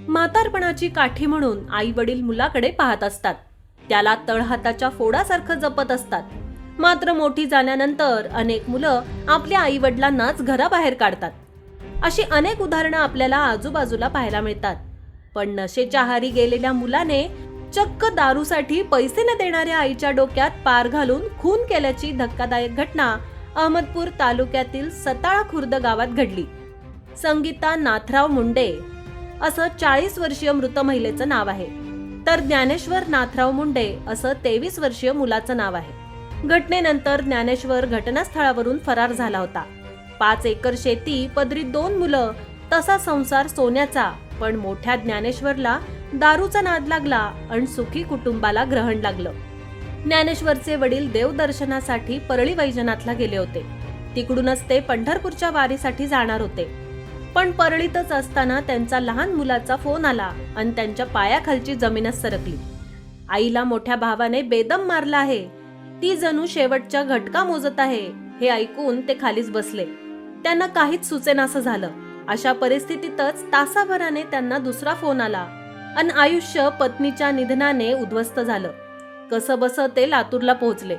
म्हातारपणाची काठी म्हणून आई वडील मुलाकडे पाहत असतात. त्याला तळहाताच्या फोडासारखं जपत असतात. मात्र मोठी झाल्यानंतर अनेक मुलं आपल्या आई वडिलांनाच घराबाहेर काढतात. अशी अनेक उदाहरणं आपल्याला आजूबाजूला पाहायला मिळतात. पण नशेच्या आहारी गेलेल्या मुलाने चक्क दारूसाठी पैसे न देणाऱ्या आईच्या डोक्यात पार घालून खून केल्याची धक्कादायक घटना अहमदपूर तालुक्यातील सताळा खुर्द गावात घडली. संगीता नाथराव मुंडे असं 40 वर्षीय मृत महिलेचं नाव आहे, तर ज्ञानेश्वर नाथराव मुंडे असं 23 वर्षीय मुलाचं नाव आहे. घटनेनंतर ज्ञानेश्वर घटनास्थळावरून फरार झाला होता. 5 एकर शेती, पदरी 2 मुलं, तसा संसार सोन्याचा. पण मोठ्या ज्ञानेश्वरला दारूचा नाद लागला आणि सुखी कुटुंबाला ग्रहण लागलं. ज्ञानेश्वरचे वडील देवदर्शनासाठी परळी वैजनाथला गेले होते. तिकडूनच ते पंढरपूरच्या वारीसाठी जाणार होते. पण परळीतच असताना त्यांचा लहान मुलाचा फोन आला आणि त्यांच्या पायाखालची जमीनच सरकली. आईला मोठ्या भावाने बेदम मारला आहे, ती जणू शेवटच्या घटका मोजत आहे, हे ऐकून ते खालीच बसले. त्यांना काहीच सुचेनासं झालं. अशा परिस्थितीतच तासाभराने त्यांना दुसरा फोन आला आणि आयुष्य पत्नीच्या निधनाने उद्ध्वस्त झालं. कसं बस ते लातूरला पोहोचले.